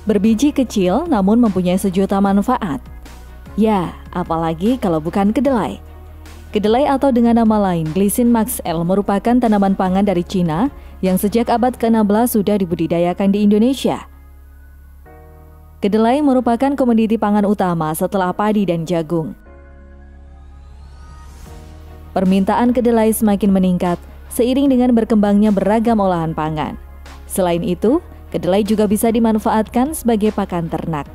Berbiji kecil namun mempunyai sejuta manfaat. Ya, apalagi kalau bukan kedelai. Kedelai atau dengan nama lain Glycine Max L merupakan tanaman pangan dari Cina yang sejak abad ke-16 sudah dibudidayakan di Indonesia. Kedelai merupakan komoditi pangan utama setelah padi dan jagung. Permintaan kedelai semakin meningkat seiring dengan berkembangnya beragam olahan pangan. Selain itu, kedelai juga bisa dimanfaatkan sebagai pakan ternak.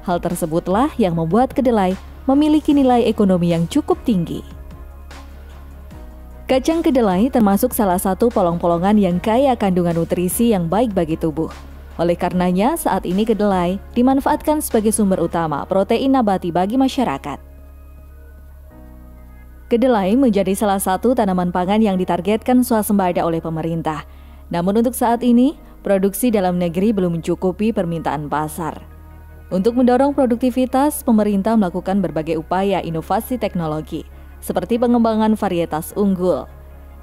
Hal tersebutlah yang membuat kedelai memiliki nilai ekonomi yang cukup tinggi. Kacang kedelai termasuk salah satu polong-polongan yang kaya kandungan nutrisi yang baik bagi tubuh. Oleh karenanya, saat ini kedelai dimanfaatkan sebagai sumber utama protein nabati bagi masyarakat. Kedelai menjadi salah satu tanaman pangan yang ditargetkan swasembada oleh pemerintah. Namun untuk saat ini, produksi dalam negeri belum mencukupi permintaan pasar. Untuk mendorong produktivitas, pemerintah melakukan berbagai upaya inovasi teknologi, seperti pengembangan varietas unggul.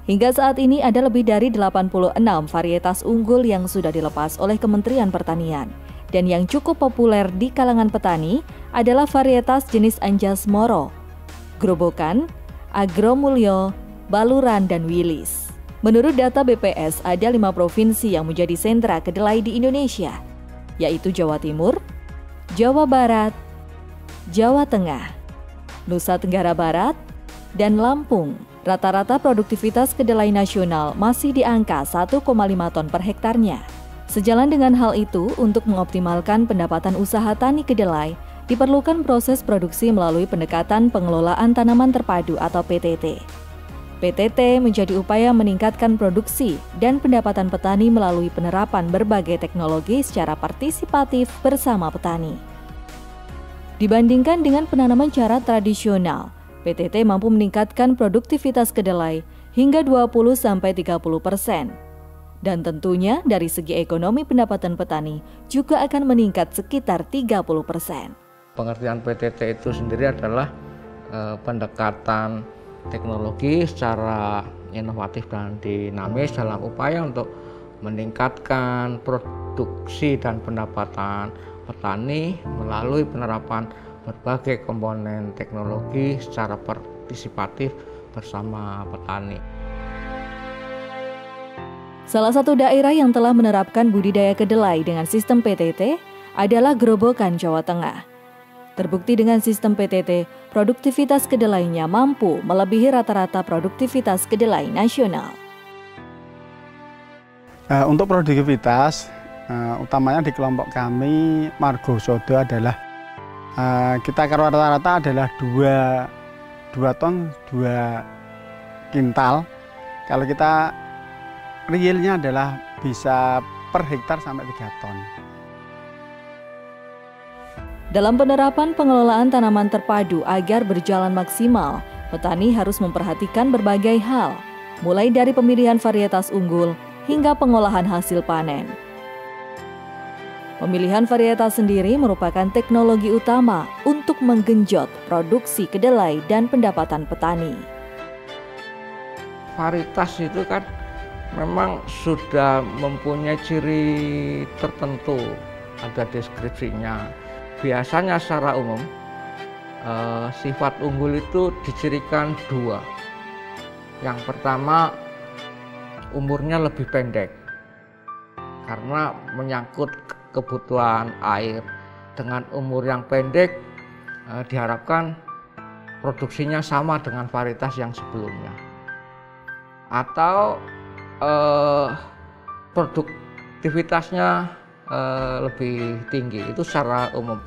Hingga saat ini ada lebih dari 86 varietas unggul yang sudah dilepas oleh Kementerian Pertanian. Dan yang cukup populer di kalangan petani adalah varietas jenis Anjas Moro, Grobogan, Agromulyo, Baluran, dan Wilis. Menurut data BPS, ada 5 provinsi yang menjadi sentra kedelai di Indonesia, yaitu Jawa Timur, Jawa Barat, Jawa Tengah, Nusa Tenggara Barat, dan Lampung. Rata-rata produktivitas kedelai nasional masih di angka 1,5 ton per hektarnya. Sejalan dengan hal itu, untuk mengoptimalkan pendapatan usaha tani kedelai, diperlukan proses produksi melalui pendekatan pengelolaan tanaman terpadu atau PTT. PTT menjadi upaya meningkatkan produksi dan pendapatan petani melalui penerapan berbagai teknologi secara partisipatif bersama petani. Dibandingkan dengan penanaman cara tradisional, PTT mampu meningkatkan produktivitas kedelai hingga 20-30%. Dan tentunya dari segi ekonomi pendapatan petani juga akan meningkat sekitar 30%. Pengertian PTT itu sendiri adalah pendekatan teknologi secara inovatif dan dinamis dalam upaya untuk meningkatkan produksi dan pendapatan petani melalui penerapan berbagai komponen teknologi secara partisipatif bersama petani. Salah satu daerah yang telah menerapkan budidaya kedelai dengan sistem PTT adalah Grobogan, Jawa Tengah. Terbukti dengan sistem PTT, produktivitas kedelainya mampu melebihi rata-rata produktivitas kedelai nasional. Untuk produktivitas, utamanya di kelompok kami, Margo Sodo adalah kita rata-rata adalah 2 ton 2 kintal. Kalau kita realnya adalah bisa per hektar sampai 3 ton. Dalam penerapan pengelolaan tanaman terpadu agar berjalan maksimal, petani harus memperhatikan berbagai hal, mulai dari pemilihan varietas unggul hingga pengolahan hasil panen. Pemilihan varietas sendiri merupakan teknologi utama untuk menggenjot produksi kedelai dan pendapatan petani. Varietas itu kan memang sudah mempunyai ciri tertentu, ada deskripsinya. Biasanya secara umum sifat unggul itu dicirikan 2. Yang pertama, umurnya lebih pendek karena menyangkut kebutuhan air. Dengan umur yang pendek diharapkan produksinya sama dengan varietas yang sebelumnya, atau produktivitasnya lebih tinggi. Itu secara umum.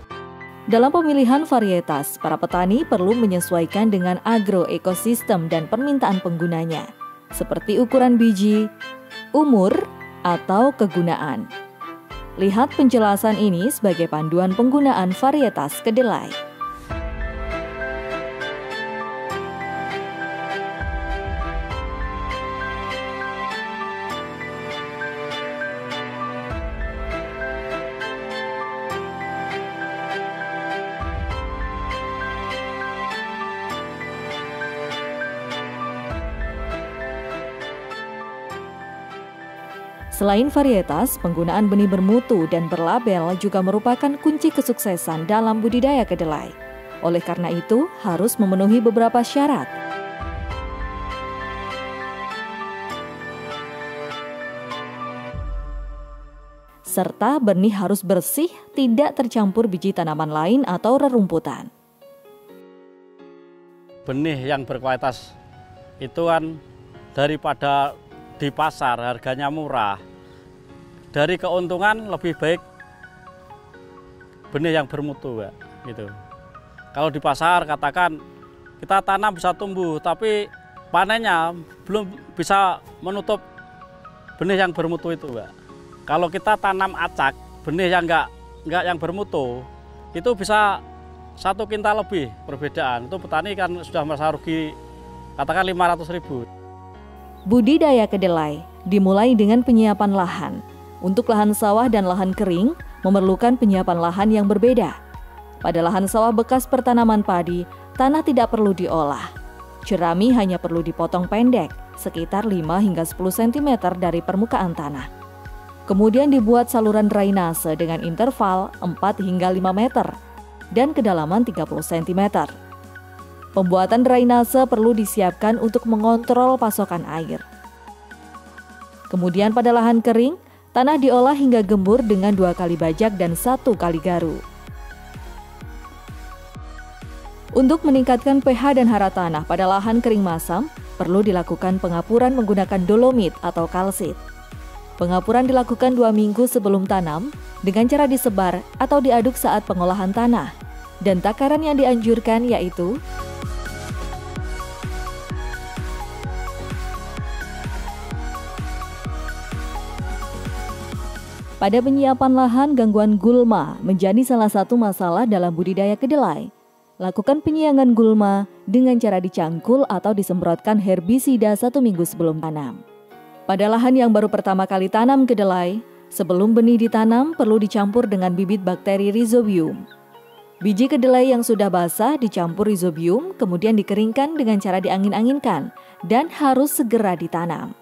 Dalam pemilihan varietas, para petani perlu menyesuaikan dengan agroekosistem dan permintaan penggunanya, seperti ukuran biji, umur, atau kegunaan. Lihat penjelasan ini sebagai panduan penggunaan varietas kedelai. Selain varietas, penggunaan benih bermutu dan berlabel juga merupakan kunci kesuksesan dalam budidaya kedelai. Oleh karena itu, harus memenuhi beberapa syarat. Serta benih harus bersih, tidak tercampur biji tanaman lain atau rerumputan. Benih yang berkualitas itu kan daripada di pasar harganya murah, dari keuntungan lebih baik benih yang bermutu, Mbak, gitu. Kalau di pasar katakan kita tanam bisa tumbuh, tapi panennya belum bisa menutup benih yang bermutu itu, Mbak. Kalau kita tanam acak, benih yang enggak yang bermutu, itu bisa 1 kintal lebih perbedaan. Itu petani kan sudah merasa rugi, katakan 500.000. Budidaya kedelai dimulai dengan penyiapan lahan. Untuk lahan sawah dan lahan kering memerlukan penyiapan lahan yang berbeda. Pada lahan sawah bekas pertanaman padi, tanah tidak perlu diolah. Jerami hanya perlu dipotong pendek, sekitar 5 hingga 10 cm dari permukaan tanah. Kemudian dibuat saluran drainase dengan interval 4 hingga 5 meter dan kedalaman 30 cm. Pembuatan drainase perlu disiapkan untuk mengontrol pasokan air. Kemudian pada lahan kering, tanah diolah hingga gembur dengan 2 kali bajak dan 1 kali garu. Untuk meningkatkan pH dan hara tanah pada lahan kering masam, perlu dilakukan pengapuran menggunakan dolomit atau kalsit. Pengapuran dilakukan 2 minggu sebelum tanam dengan cara disebar atau diaduk saat pengolahan tanah. Dan takaran yang dianjurkan yaitu pada penyiapan lahan, gangguan gulma menjadi salah satu masalah dalam budidaya kedelai. Lakukan penyiangan gulma dengan cara dicangkul atau disemprotkan herbisida 1 minggu sebelum tanam. Pada lahan yang baru pertama kali tanam kedelai, sebelum benih ditanam perlu dicampur dengan bibit bakteri Rhizobium. Biji kedelai yang sudah basah dicampur Rhizobium, kemudian dikeringkan dengan cara diangin-anginkan dan harus segera ditanam.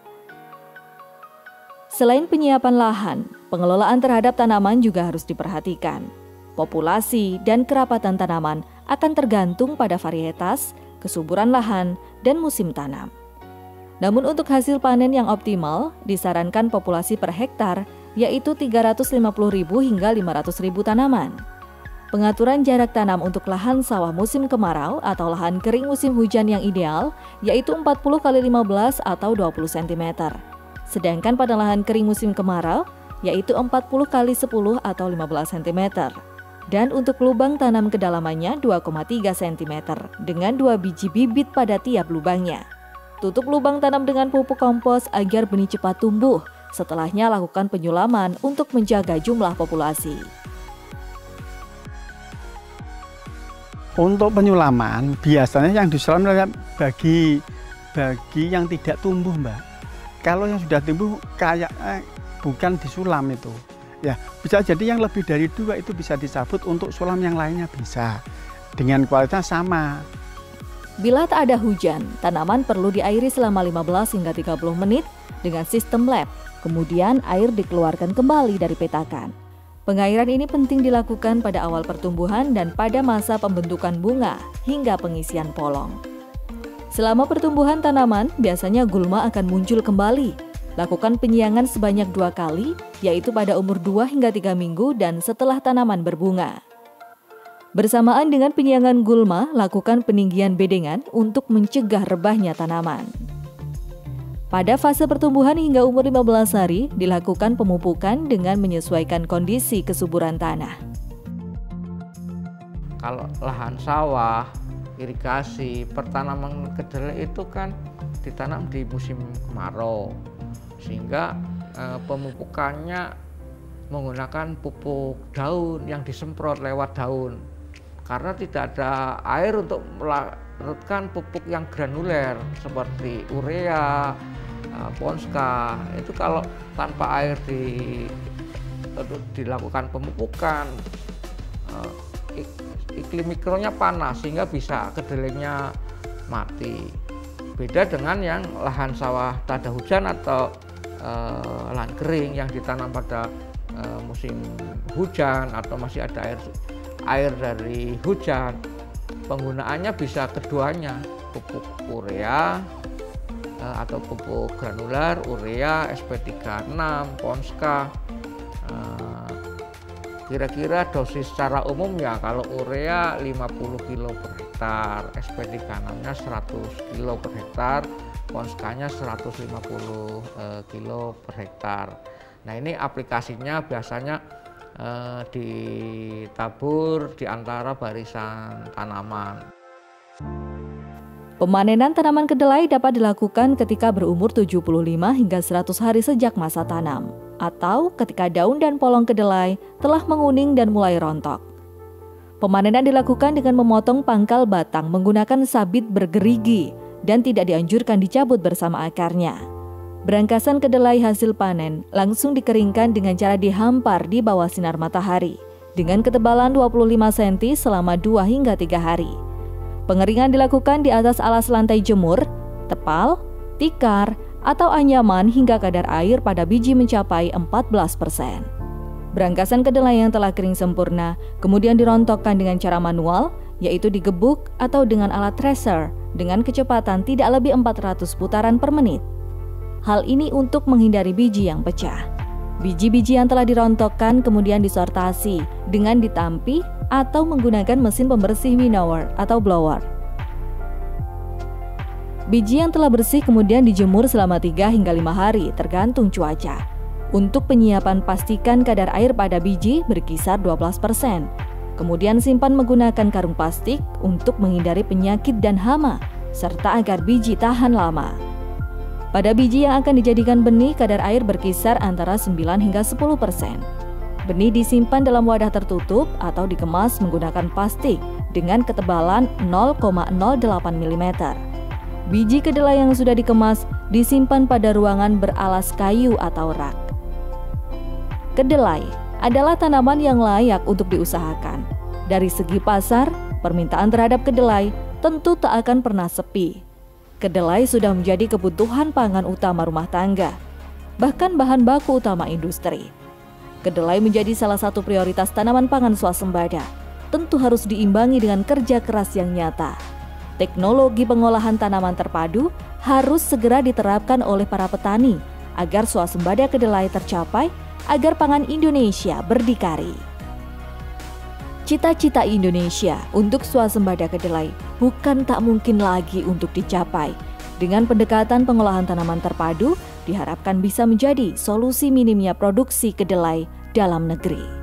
Selain penyiapan lahan, pengelolaan terhadap tanaman juga harus diperhatikan. Populasi dan kerapatan tanaman akan tergantung pada varietas, kesuburan lahan, dan musim tanam. Namun untuk hasil panen yang optimal, disarankan populasi per hektar yaitu 350.000 hingga 500.000 tanaman. Pengaturan jarak tanam untuk lahan sawah musim kemarau atau lahan kering musim hujan yang ideal yaitu 40 x 15 atau 20 cm. Sedangkan pada lahan kering musim kemarau yaitu 40 x 10 atau 15 cm. Dan untuk lubang tanam kedalamannya 2,3 cm dengan 2 biji bibit pada tiap lubangnya. Tutup lubang tanam dengan pupuk kompos agar benih cepat tumbuh. Setelahnya lakukan penyulaman untuk menjaga jumlah populasi. Untuk penyulaman biasanya yang disulam bagi yang tidak tumbuh, Mbak. Kalau yang sudah tumbuh kayak bukan disulam itu. Ya, bisa jadi yang lebih dari 2 itu bisa dicabut, untuk sulam yang lainnya bisa. Dengan kualitas sama. Bila tak ada hujan, tanaman perlu diairi selama 15 hingga 30 menit dengan sistem lap. Kemudian air dikeluarkan kembali dari petakan. Pengairan ini penting dilakukan pada awal pertumbuhan dan pada masa pembentukan bunga hingga pengisian polong. Selama pertumbuhan tanaman, biasanya gulma akan muncul kembali. Lakukan penyiangan sebanyak 2 kali, yaitu pada umur 2 hingga 3 minggu dan setelah tanaman berbunga. Bersamaan dengan penyiangan gulma, lakukan peninggian bedengan untuk mencegah rebahnya tanaman. Pada fase pertumbuhan hingga umur 15 hari, dilakukan pemupukan dengan menyesuaikan kondisi kesuburan tanah. Kalau lahan sawah, irigasi, pertanaman kedelai itu kan ditanam di musim kemarau, sehingga pemupukannya menggunakan pupuk daun yang disemprot lewat daun, karena tidak ada air untuk melarutkan pupuk yang granuler seperti urea, Ponska. Itu kalau tanpa air dilakukan pemupukan, iklim mikronya panas sehingga bisa kedelainya mati. Beda dengan yang lahan sawah tak ada hujan atau lahan kering yang ditanam pada musim hujan atau masih ada air dari hujan, penggunaannya bisa keduanya, pupuk urea atau pupuk granular, urea, SP36, Ponska. Kira-kira dosis secara umum ya, kalau urea 50 kilo per hektar, SP36-nya 100 kilo per hektar, Ponskanya 150 kilo per hektar. Nah ini aplikasinya biasanya ditabur di antara barisan tanaman. Pemanenan tanaman kedelai dapat dilakukan ketika berumur 75 hingga 100 hari sejak masa tanam, atau ketika daun dan polong kedelai telah menguning dan mulai rontok. Pemanenan dilakukan dengan memotong pangkal batang menggunakan sabit bergerigi dan tidak dianjurkan dicabut bersama akarnya. Berangkasan kedelai hasil panen langsung dikeringkan dengan cara dihampar di bawah sinar matahari dengan ketebalan 25 cm selama 2 hingga 3 hari. Pengeringan dilakukan di atas alas lantai jemur, terpal, tikar, atau anyaman hingga kadar air pada biji mencapai 14%. Berangkasan kedelai yang telah kering sempurna kemudian dirontokkan dengan cara manual, yaitu digebuk atau dengan alat thresher dengan kecepatan tidak lebih 400 putaran per menit. Hal ini untuk menghindari biji yang pecah. Biji-biji yang telah dirontokkan kemudian disortasi dengan ditampi atau menggunakan mesin pembersih winnower atau blower. Biji yang telah bersih kemudian dijemur selama 3 hingga 5 hari tergantung cuaca. Untuk penyiapan pastikan kadar air pada biji berkisar 12%. Kemudian simpan menggunakan karung plastik untuk menghindari penyakit dan hama, serta agar biji tahan lama. Pada biji yang akan dijadikan benih, kadar air berkisar antara 9 hingga 10%. Benih disimpan dalam wadah tertutup atau dikemas menggunakan plastik dengan ketebalan 0,08 mm. Biji kedelai yang sudah dikemas disimpan pada ruangan beralas kayu atau rak. Kedelai adalah tanaman yang layak untuk diusahakan. Dari segi pasar, permintaan terhadap kedelai tentu tak akan pernah sepi. Kedelai sudah menjadi kebutuhan pangan utama rumah tangga, bahkan bahan baku utama industri. Kedelai menjadi salah satu prioritas tanaman pangan swasembada, tentu harus diimbangi dengan kerja keras yang nyata. Teknologi pengolahan tanaman terpadu harus segera diterapkan oleh para petani agar swasembada kedelai tercapai, agar pangan Indonesia berdikari. Cita-cita Indonesia untuk swasembada kedelai bukan tak mungkin lagi untuk dicapai. Dengan pendekatan pengolahan tanaman terpadu, diharapkan bisa menjadi solusi minimnya produksi kedelai dalam negeri.